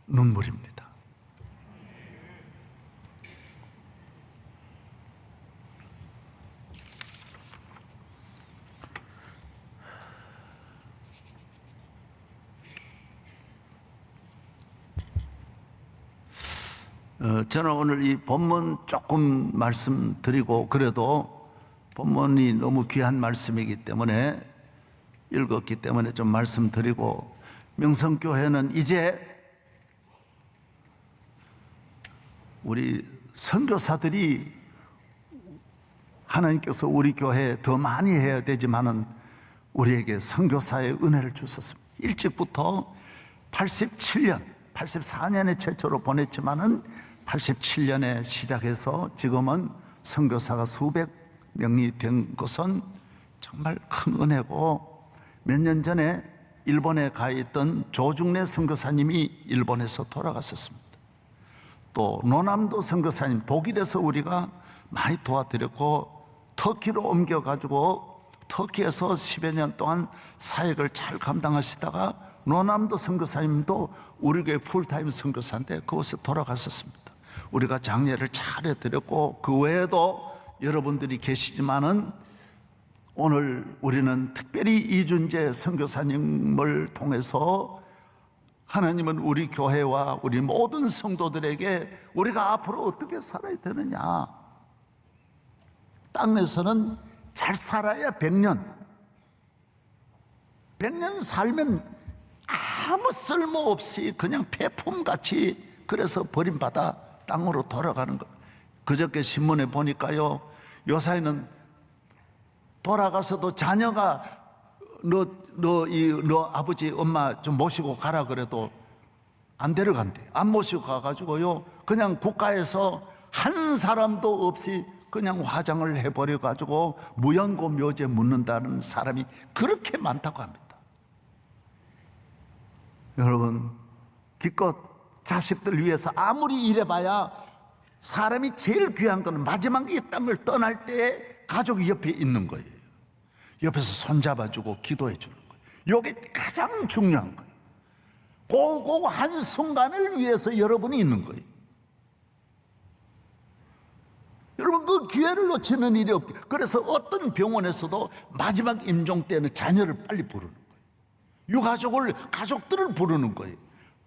눈물입니다. 저는 오늘 이 본문 조금 말씀드리고 그래도 본문이 너무 귀한 말씀이기 때문에 읽었기 때문에 좀 말씀드리고 명성교회는 이제 우리 선교사들이 하나님께서 우리 교회에 더 많이 해야 되지만은 우리에게 선교사의 은혜를 주셨습니다. 일찍부터 84년에 최초로 보냈지만은 87년에 시작해서 지금은 선교사가 수백 명이 된 것은 정말 큰 은혜고 몇 년 전에 일본에 가 있던 조중래 선교사님이 일본에서 돌아갔었습니다. 또 노남도 선교사님 독일에서 우리가 많이 도와드렸고, 터키로 옮겨가지고 터키에서 10여 년 동안 사역을 잘 감당하시다가 노남도 선교사님도 우리 교회 풀타임 선교사인데 그곳에 돌아갔었습니다. 우리가 장례를 잘 해드렸고, 그 외에도 여러분들이 계시지만은 오늘 우리는 특별히 이준재 선교사님을 통해서 하나님은 우리 교회와 우리 모든 성도들에게 우리가 앞으로 어떻게 살아야 되느냐, 땅에서는 잘 살아야 100년 살면 아무 쓸모없이 그냥 폐품같이, 그래서 버림받아 땅으로 돌아가는 것. 그저께 신문에 보니까요, 요사이는 돌아가서도 자녀가 너 아버지 엄마 좀 모시고 가라 그래도 안 데려간대. 안 모시고 가가지고요, 그냥 국가에서 한 사람도 없이 그냥 화장을 해버려 가지고 무연고 묘제 묻는다는 사람이 그렇게 많다고 합니다. 여러분, 기껏 자식들 위해서 아무리 일해봐야 사람이 제일 귀한 건 마지막 이 땅을 떠날 때 가족이 옆에 있는 거예요. 옆에서 손잡아주고 기도해 주는 거예요. 이게 가장 중요한 거예요. 그 한순간을 위해서 여러분이 있는 거예요. 여러분, 그 기회를 놓치는 일이 없게. 그래서 어떤 병원에서도 마지막 임종 때는 자녀를 빨리 부르는 거예요. 가족들을 부르는 거예요.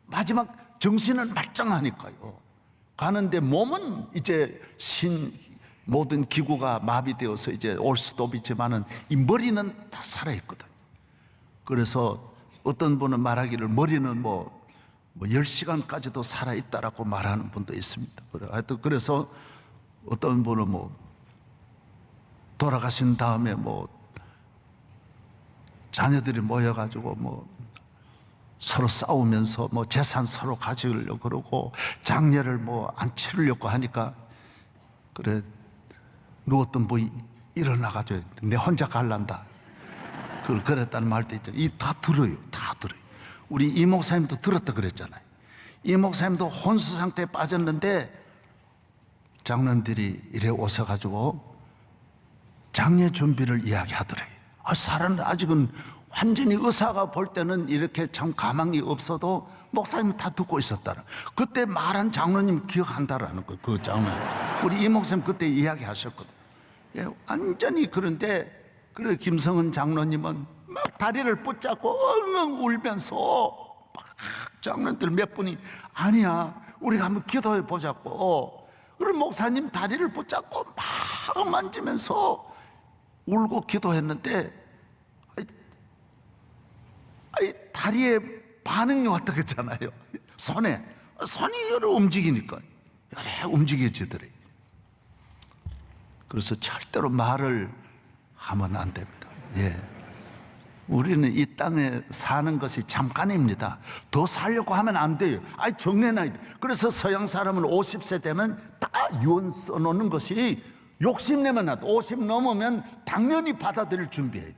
마지막 정신은 말짱하니까요. 가는데 몸은 이제 모든 기구가 마비되어서 이제 올 수도 있지만은 이 머리는 다 살아있거든요. 그래서 어떤 분은 말하기를 머리는 뭐 10시간까지도 살아있다라고 말하는 분도 있습니다. 하여튼 그래서 어떤 분은 뭐 돌아가신 다음에 뭐 자녀들이 모여가지고 뭐 서로 싸우면서 뭐 재산 서로 가지려고 그러고 장례를 뭐 안 치르려고 하니까, 그래 누웠던 분이 일어나가지고 내 혼자 갈란다 그랬다는 말도 있죠. 다 들어요. 우리 이 목사님도 들었다 그랬잖아요. 이 목사님도 혼수 상태에 빠졌는데 장로들이 이래 오셔가지고 장례 준비를 이야기하더래요. 사람은 아직은 완전히 의사가 볼 때는 이렇게 참 가망이 없어도 목사님은 다 듣고 있었다는, 그때 말한 장로님 기억한다라는 거. 그 장로 우리 이 목사님 그때 이야기하셨거든. 예, 완전히. 그런데 그래 김성은 장로님은 막 다리를 붙잡고 엉엉 울면서 막 장로들 몇 분이 아니야 우리가 한번 기도해 보자고. 그럼 목사님 다리를 붙잡고 막 만지면서 울고 기도했는데 다리에 반응이 왔다 그랬잖아요. 손이 여러 움직이니까 여러 움직여지더래. 그래서 절대로 말을 하면 안 됩니다. 예. 우리는 이 땅에 사는 것이 잠깐입니다. 더 살려고 하면 안 돼요. 정해놔야 돼. 그래서 서양 사람은 50세 되면 다 유언 써놓는 것이, 욕심내면 안 돼. 50 넘으면 당연히 받아들일 준비해야 돼.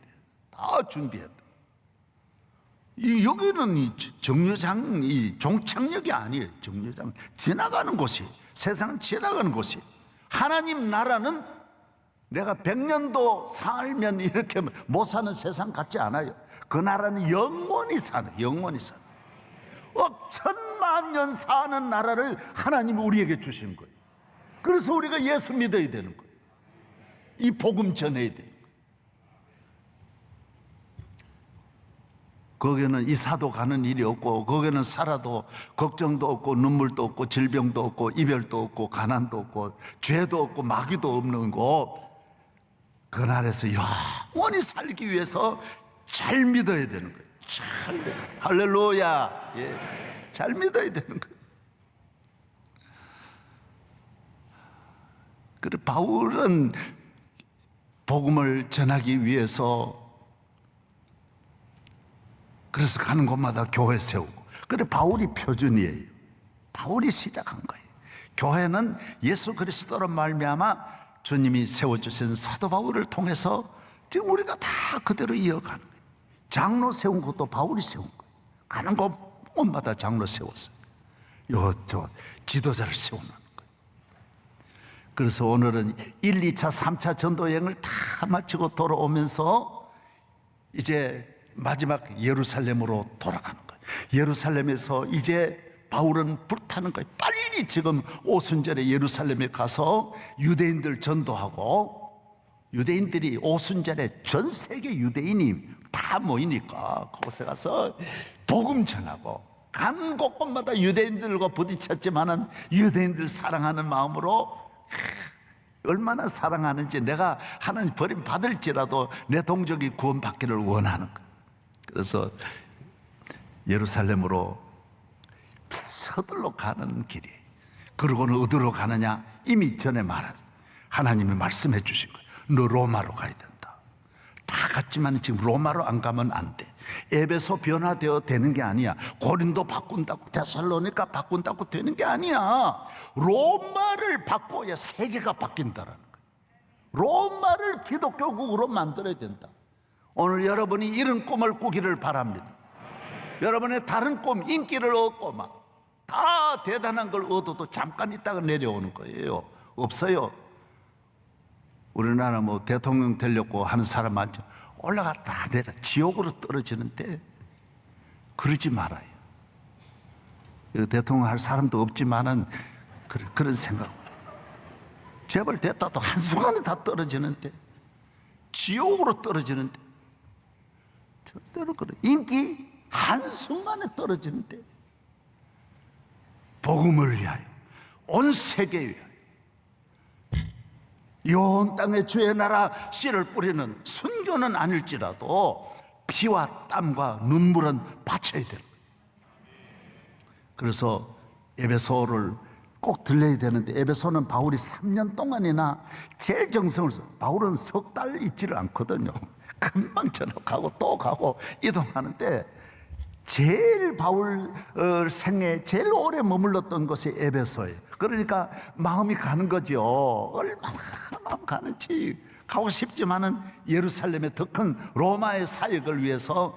다 준비해야 돼. 여기는 이 정류장, 이 종착역이 아니에요. 정류장 지나가는 곳이, 세상 지나가는 곳이. 하나님 나라는 내가 100년도 살면 이렇게 못 사는 세상 같지 않아요. 그 나라는 영원히 사는. 천만 년 사는 나라를 하나님이 우리에게 주신 거예요. 그래서 우리가 예수 믿어야 되는 거예요. 이 복음 전해야 돼요. 거기는 이사도 가는 일이 없고, 거기는 살아도 걱정도 없고, 눈물도 없고, 질병도 없고, 이별도 없고, 가난도 없고, 죄도 없고, 마귀도 없는 곳. 그 나라에서 영원히 살기 위해서 잘 믿어야 되는 거예요. 잘 믿어. 할렐루야. 예. 잘 믿어야 되는 거예요. 그래 바울은 복음을 전하기 위해서 그래서 가는 곳마다 교회 세우고, 그래 바울이 표준이에요. 바울이 시작한 거예요. 교회는 예수 그리스도로 말미암아 주님이 세워주신 사도 바울을 통해서 지금 우리가 다 그대로 이어가는 거예요. 장로 세운 것도 바울이 세운 거예요. 가는 곳마다 장로 세웠어요. 저 지도자를 세우는 거예요. 그래서 오늘은 1, 2차, 3차 전도 여행을 다 마치고 돌아오면서 이제 마지막 예루살렘으로 돌아가는 거예요. 예루살렘에서 이제 바울은 불타는 거예요. 빨리 지금 오순절에 예루살렘에 가서 유대인들 전도하고, 유대인들이 오순절에 전 세계 유대인이 다 모이니까 그곳에 가서 복음 전하고, 간 곳곳마다 유대인들과 부딪혔지만은 유대인들 사랑하는 마음으로 얼마나 사랑하는지, 내가 하나님 버림 받을지라도 내 동족이 구원받기를 원하는 거예요. 그래서 예루살렘으로 서둘러 가는 길이. 그러고는 어디로 가느냐? 이미 전에 말한 하나님이 말씀해 주신 거예요. 너 로마로 가야 된다. 다 갔지만 지금 로마로 안 가면 안 돼. 에베소 변화되어 되는 게 아니야. 고린도 바꾼다고, 데살로니가 바꾼다고 되는 게 아니야. 로마를 바꿔야 세계가 바뀐다라는 거예요. 로마를 기독교국으로 만들어야 된다. 오늘 여러분이 이런 꿈을 꾸기를 바랍니다. 여러분의 다른 꿈, 인기를 얻고 막 다 대단한 걸 얻어도 잠깐 있다가 내려오는 거예요. 없어요. 우리나라 뭐 대통령 되려고 하는 사람 많죠. 올라갔다 내려 지옥으로 떨어지는데 그러지 말아요. 대통령 할 사람도 없지만은 그런 생각을 제발 됐다도 한순간에 다 떨어지는데, 지옥으로 떨어지는데, 절대로 그래. 인기 한순간에 떨어지는데, 복음을 위하여, 온 세계에 위하여, 온 땅에 주의 나라 씨를 뿌리는 순교는 아닐지라도 피와 땀과 눈물은 바쳐야 되는 거예요. 그래서 에베소를 꼭 들려야 되는데, 에베소는 바울이 3년 동안이나 제일 정성을 써. 바울은 석 달 있지를 않거든요. 금방 전학하고 또 가고 이동하는데, 제일 바울 생에 제일 오래 머물렀던 곳이 에베소예요. 그러니까 마음이 가는 거죠. 얼마나 마음 가는지. 가고 싶지만은 예루살렘의 더 큰 로마의 사역을 위해서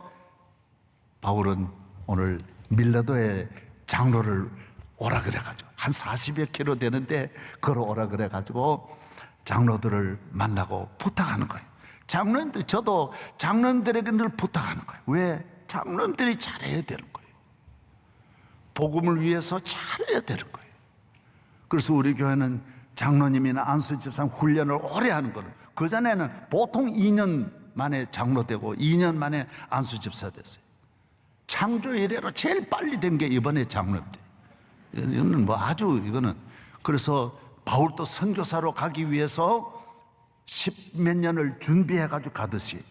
바울은 오늘 밀라도의 장로를 오라 그래가지고, 한 40여 킬로 되는데 걸어오라 그래가지고 장로들을 만나고 부탁하는 거예요. 장로님들, 저도 장로님들에게 늘 부탁하는 거예요. 왜? 장로님들이 잘해야 되는 거예요. 복음을 위해서 잘해야 되는 거예요. 그래서 우리 교회는 장로님이나 안수집사님 훈련을 오래 하는 거예요. 그전에는 보통 2년 만에 장로 되고 2년 만에 안수집사 됐어요. 창조 이래로 제일 빨리 된 게 이번에 장로입니다. 이거는 뭐 아주 이거는. 그래서 바울도 선교사로 가기 위해서 10몇 년을 준비해가지고 가듯이,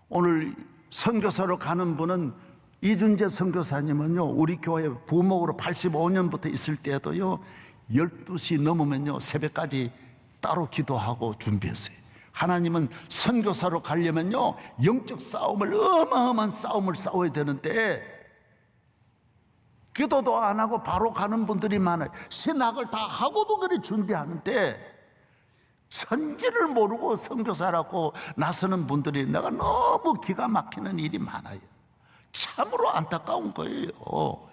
오늘 선교사로 가는 분은 이준재 선교사님은요, 우리 교회 부목으로 85년부터 있을 때도요, 12시 넘으면요 새벽까지 따로 기도하고 준비했어요. 하나님은 선교사로 가려면요 영적 싸움을, 어마어마한 싸움을 싸워야 되는데 기도도 안 하고 바로 가는 분들이 많아요. 신학을 다 하고도 그리 준비하는데 선지를 모르고 선교사라고 나서는 분들이 내가 너무 기가 막히는 일이 많아요. 참으로 안타까운 거예요.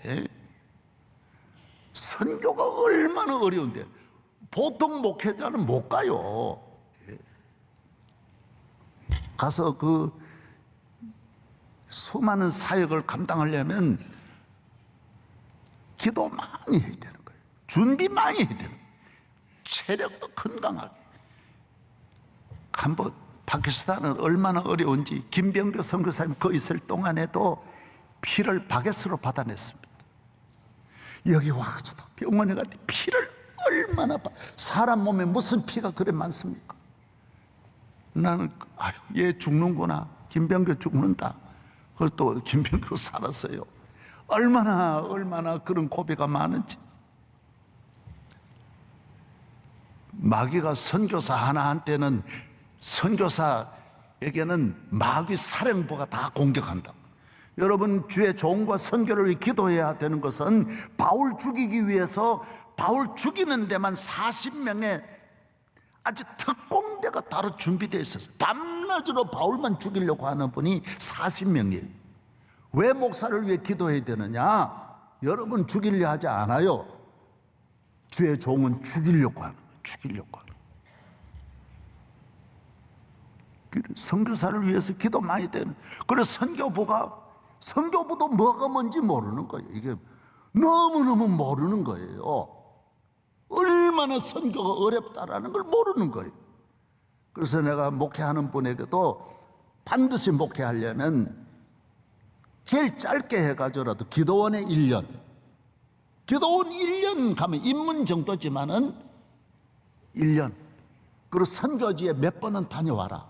예? 선교가 얼마나 어려운데 보통 목회자는 못 가요. 예? 가서 그 수많은 사역을 감당하려면 기도 많이 해야 되는 거예요. 준비 많이 해야 되는 거예요. 체력도 건강하게. 한번 파키스탄은 얼마나 어려운지, 김병교 선교사님 거 있을 동안에도 피를 바게스로 받아냈습니다. 여기 와가지고도 병원에 갈 때 피를 얼마나 사람 몸에 무슨 피가 그래 많습니까? 나는 아유, 얘 죽는구나. 김병교 죽는다. 그걸 또 김병교 살았어요. 얼마나 그런 고비가 많은지. 마귀가 선교사 하나한테는, 선교사에게는 마귀 사령부가 다 공격한다. 여러분, 주의 종과 선교를 위해 기도해야 되는 것은 바울 죽이기 위해서 바울 죽이는 데만 40명의 아주 특공대가 때가 따로 준비되어 있었어요. 밤낮으로 바울만 죽이려고 하는 분이 40명이에요. 왜 목사를 위해 기도해야 되느냐? 여러분 죽이려 하지 않아요. 주의 종은 죽이려고 하는 거예요. 죽이려고 하는 거예요. 선교사를 위해서 기도 많이 되는. 그래서 선교부도 뭐가 뭔지 모르는 거예요. 이게 너무너무 모르는 거예요. 얼마나 선교가 어렵다라는 걸 모르는 거예요. 그래서 내가 목회하는 분에게도 반드시 목회하려면 제일 짧게 해가지고라도 기도원에 1년, 기도원 1년 가면 입문 정도지만은 1년, 그리고 선교지에 몇 번은 다녀와라.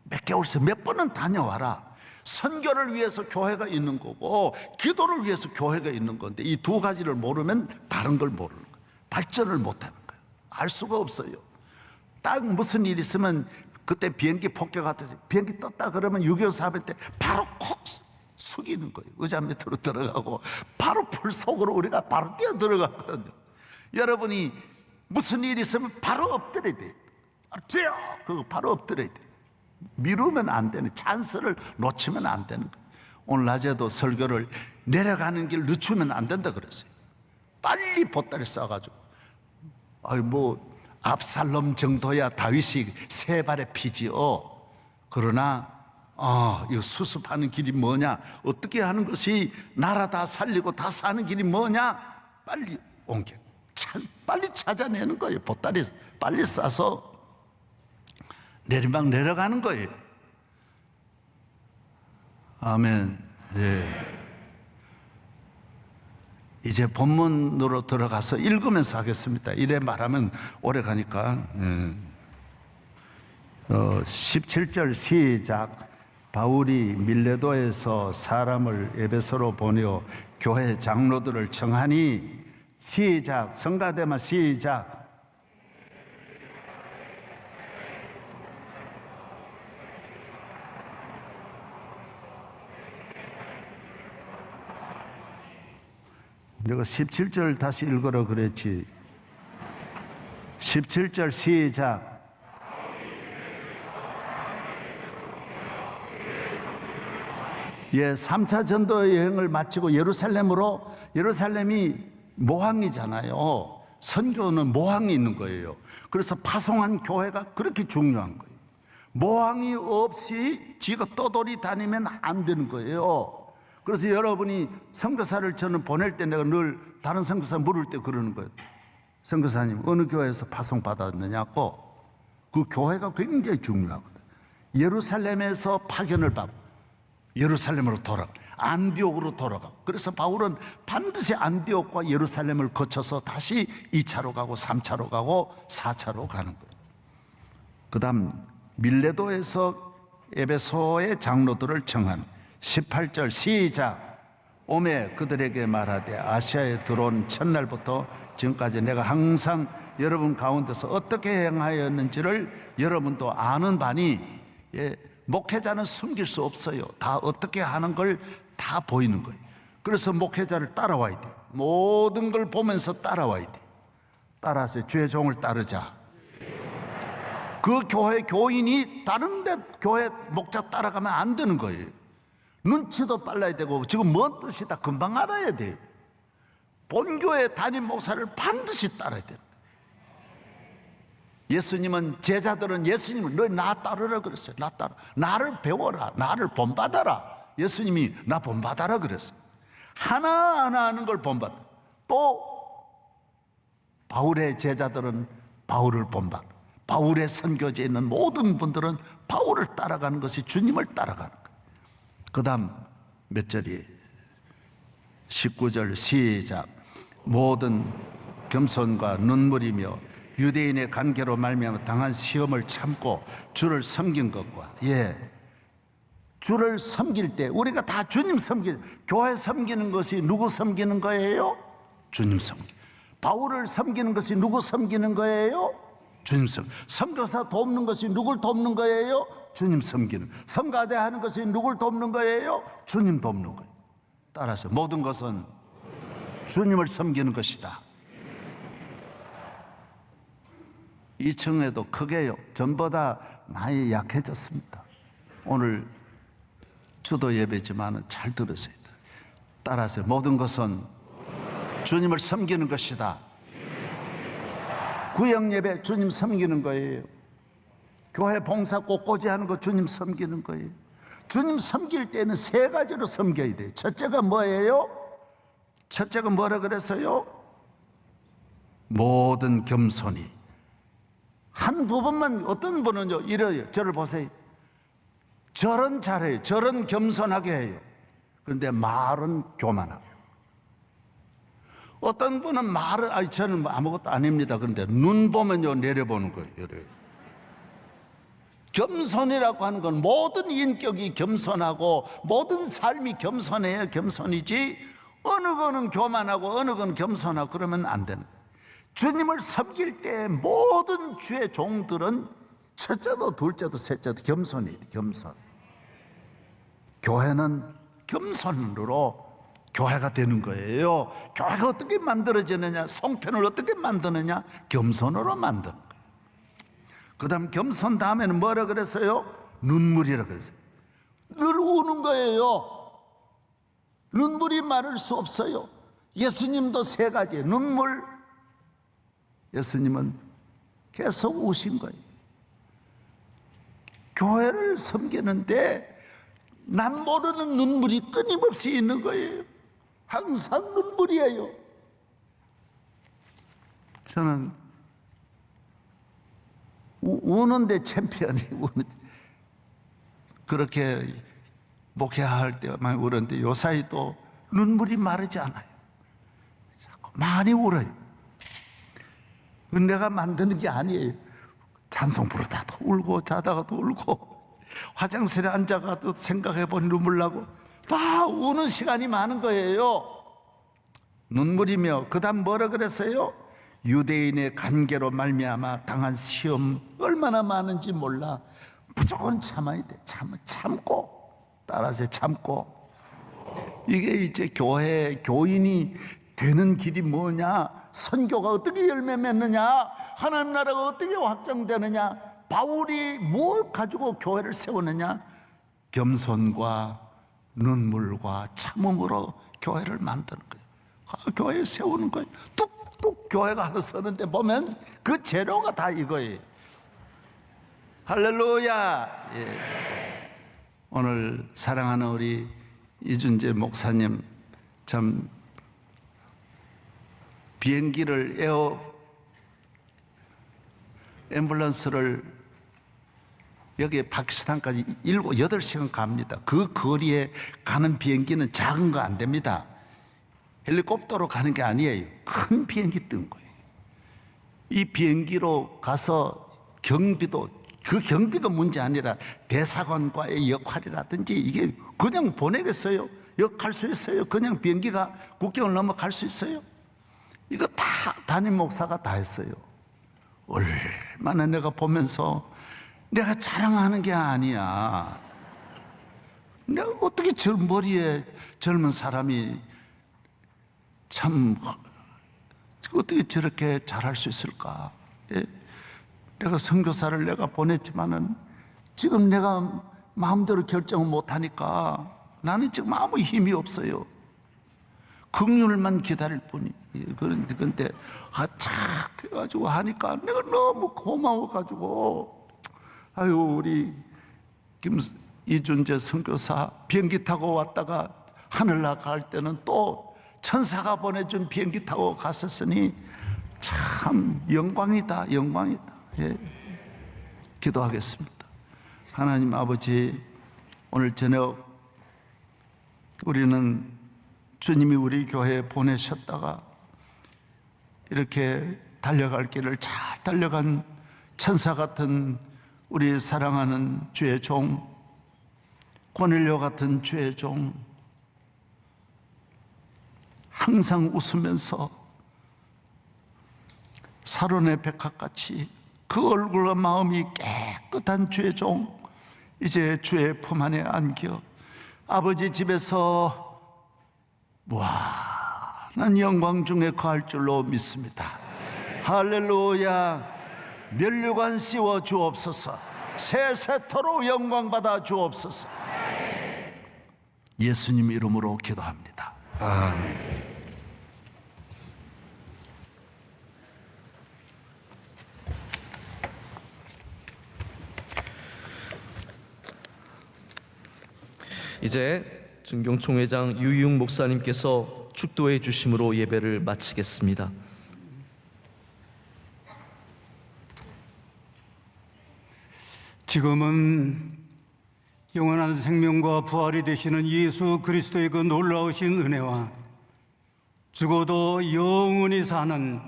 몇 개월씩 몇 번은 다녀와라. 선교를 위해서 교회가 있는 거고 기도를 위해서 교회가 있는 건데 이 두 가지를 모르면 다른 걸 모르는 거예요. 발전을 못하는 거예요. 알 수가 없어요. 딱 무슨 일 있으면 그때 비행기 폭격하듯이 비행기 떴다 그러면 6.25 사변 때 바로 콕 숙이는 거예요. 의자 밑으로 들어가고 바로 불 속으로 우리가 바로 뛰어 들어갔거든요. 여러분이 무슨 일 있으면 바로 엎드려야 돼요. 뛰어! 그거 바로 엎드려야 돼요. 미루면 안 되는, 찬스를 놓치면 안 되는 거예요. 오늘 낮에도 설교를 내려가는 길 늦추면 안 된다 그랬어요. 빨리 보따리 싸가지고 압살롬 정도야 다윗이 3발의 피지요. 그러나 이거 수습하는 길이 뭐냐, 어떻게 하는 것이 나라 다 살리고 다 사는 길이 뭐냐, 빨리 옮겨 빨리 찾아내는 거예요. 보따리 빨리 싸서 내리막 내려가는 거예요. 아멘. 예. 이제 본문으로 들어가서 읽으면서 하겠습니다. 이래 말하면 오래 가니까. 17절 시작. 바울이 밀레도에서 사람을 에베소로 보내어 교회 장로들을 청하니, 시작. 성가대만 시작. 내가 17절 다시 읽으라 그랬지. 17절 시작. 예, 3차 전도 여행을 마치고 예루살렘이 모항이잖아요. 선교는 모항이 있는 거예요. 그래서 파송한 교회가 그렇게 중요한 거예요. 모항이 없이 지가 떠돌이 다니면 안 되는 거예요. 그래서 여러분이 선교사를 저는 보낼 때 내가 늘 다른 선교사 물을 때 그러는 거예요. 선교사님 어느 교회에서 파송받았느냐고. 그 교회가 굉장히 중요하거든. 예루살렘에서 파견을 받고 예루살렘으로 돌아가, 안디옥으로 돌아가. 그래서 바울은 반드시 안디옥과 예루살렘을 거쳐서 다시 2차로 가고 3차로 가고 4차로 가는 거예요. 그 다음 밀레도에서 에베소의 장로들을 청한 18절 시작. 오매 그들에게 말하되 아시아에 들어온 첫날부터 지금까지 내가 항상 여러분 가운데서 어떻게 행하였는지를 여러분도 아는 바니, 목회자는 숨길 수 없어요. 다 어떻게 하는 걸 다 보이는 거예요. 그래서 목회자를 따라와야 돼. 모든 걸 보면서 따라와야 돼. 따라서 주의 종을 따르자. 그 교회 교인이 다른 데 교회 목자 따라가면 안 되는 거예요. 눈치도 빨라야 되고 지금 뭔 뜻이다 금방 알아야 돼요. 본교회 담임 목사를 반드시 따라야 돼요. 예수님은 제자들은 예수님은 너 나 따르라 그랬어요. 나 따라. 나를 배워라. 나를 본받아라. 예수님이 나 본받아라 그랬어요. 하나하나 하는 걸 본받아. 또 바울의 제자들은 바울을 본받아. 바울의 선교지에 있는 모든 분들은 바울을 따라가는 것이 주님을 따라가는 거예요. 그 다음 몇 절이 19절 시작. 모든 겸손과 눈물이며 유대인의 관계로 말미암아 당한 시험을 참고 주를 섬긴 것과, 주를 섬길 때 우리가 다 주님 교회 섬기는 것이 누구 섬기는 거예요? 주님 섬기. 바울을 섬기는 것이 누구 섬기는 거예요? 주님 선교사 돕는 것이 누굴 돕는 거예요? 주님 섬기는. 성가대 하는 것이 누굴 돕는 거예요? 주님 돕는 거예요. 따라서 모든 것은 주님을 섬기는 것이다. 2층에도 크게요. 전보다 많이 약해졌습니다. 오늘 주도 예배지만은 잘 들으세요. 따라하세요. 모든 것은 주님을 섬기는 것이다. 구역 예배 주님 섬기는 거예요. 교회 봉사 꽃꽂이 하는 거 주님 섬기는 거예요. 주님 섬길 때는 세 가지로 섬겨야 돼요. 첫째가 뭐예요? 첫째가 뭐라 그랬어요? 모든 겸손히. 한 부분만, 어떤 분은요 이래요. 저를 보세요. 절은 잘해요. 절은 겸손하게 해요. 그런데 말은 교만하게 해요. 어떤 분은 말을, 저는 뭐 아무것도 아닙니다. 그런데 눈 보면요 내려보는 거예요. 이래요. 겸손이라고 하는 건 모든 인격이 겸손하고 모든 삶이 겸손해야 겸손이지, 어느 거는 교만하고 어느 거는 겸손하고 그러면 안 되는 거예요. 주님을 섬길 때 모든 주의 종들은 첫째도 둘째도 셋째도 겸손이에요. 겸손. 교회는 겸손으로 교회가 되는 거예요. 교회가 어떻게 만들어지느냐, 성편을 어떻게 만드느냐, 겸손으로 만드는 거예요. 그 다음 겸손 다음에는 뭐라 그랬어요? 눈물이라 그랬어요. 늘 우는 거예요. 눈물이 마를 수 없어요. 예수님도 세 가지 눈물. 예수님은 계속 우신 거예요. 교회를 섬기는데 남 모르는 눈물이 끊임없이 있는 거예요. 항상 눈물이에요. 저는 우는데 챔피언이 우는데, 그렇게 목회할 때만 울었는데 요사이 또 눈물이 마르지 않아요. 자꾸 많이 울어요. 내가 만드는 게 아니에요. 찬송 부르다도 울고 자다가도 울고 화장실에 앉아가도 생각해보니 눈물 나고 다 우는 시간이 많은 거예요. 눈물이며 그 다음 뭐라 그랬어요? 유대인의 관계로 말미암아 당한 시험 얼마나 많은지 몰라. 무조건 참아야 돼. 참고. 따라서 참고. 이게 이제 교인이 되는 길이 뭐냐? 선교가 어떻게 열매 맺느냐? 하나님 나라가 어떻게 확장되느냐? 바울이 뭘 가지고 교회를 세우느냐? 겸손과 눈물과 참음으로 교회를 만드는 거예요. 교회 세우는 거예요. 뚝뚝 교회가 하나 서는데 보면 그 재료가 다 이거예요. 할렐루야. 예. 오늘 사랑하는 우리 이준재 목사님, 참 비행기를 앰뷸런스를 여기 파키스탄까지 8시간 갑니다. 그 거리에 가는 비행기는 작은 거 안 됩니다. 헬리콥터로 가는 게 아니에요. 큰 비행기 뜬 거예요. 이 비행기로 가서 경비도, 그 경비가 문제 아니라 대사관과의 역할이라든지 이게 그냥 보내겠어요? 여기 갈 수 있어요? 그냥 비행기가 국경을 넘어갈 수 있어요? 이거 다 담임 목사가 다 했어요. 얼마나 내가 보면서 내가 자랑하는 게 아니야. 내가 어떻게 저 머리에 젊은 사람이 참 어떻게 저렇게 잘할 수 있을까? 예? 내가 선교사를 내가 보냈지만은 지금 내가 마음대로 결정을 못하니까 나는 지금 아무 힘이 없어요. 긍휼만 기다릴 뿐이. 그런데 착 해가지고 하니까 내가 너무 고마워가지고, 아유 우리 이준재 선교사 비행기 타고 왔다가 하늘나라 갈 때는 또 천사가 보내준 비행기 타고 갔었으니 참 영광이다, 영광이다. 예. 기도하겠습니다. 하나님 아버지, 오늘 저녁 우리는 주님이 우리 교회에 보내셨다가 이렇게 달려갈 길을 잘 달려간 천사 같은 우리 사랑하는 주의 종, 고넬료 같은 주의 종, 항상 웃으면서 사론의 백합같이 그 얼굴과 마음이 깨끗한 주의 종, 이제 주의 품 안에 안겨 아버지 집에서 무한한 영광 중에 거할 줄로 믿습니다. 할렐루야. 면류관 씌워 주옵소서. 세세토록 영광 받아 주옵소서. 예수님 이름으로 기도합니다. 아멘. 이제 증경총회장 유희웅 목사님께서 축도해 주심으로 예배를 마치겠습니다. 지금은 영원한 생명과 부활이 되시는 예수 그리스도의 그 놀라우신 은혜와 죽어도 영원히 사는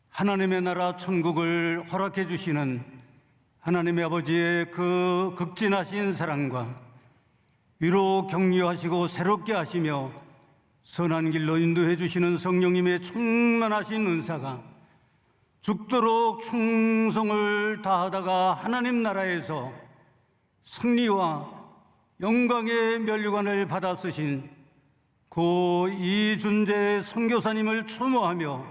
하나님의 나라 천국을 허락해 주시는 하나님의 아버지의 그 극진하신 사랑과 위로 격려하시고 새롭게 하시며 선한 길로 인도해 주시는 성령님의 충만하신 은사가 죽도록 충성을 다하다가 하나님 나라에서 승리와 영광의 면류관을 받아 쓰신 고 이준재 선교사님을 추모하며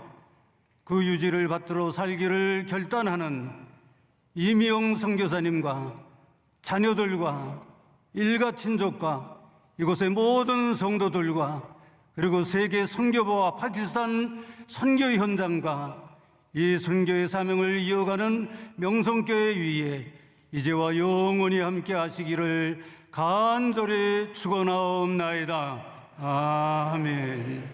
그 유지를 받들어 살기를 결단하는 이미영 선교사님과 자녀들과 일가 친족과 이곳의 모든 성도들과 그리고 세계 선교부와 파키스탄 선교 현장과 이 선교의 사명을 이어가는 명성교회 위에 이제와 영원히 함께 하시기를 간절히 축원하옵나이다. 아멘.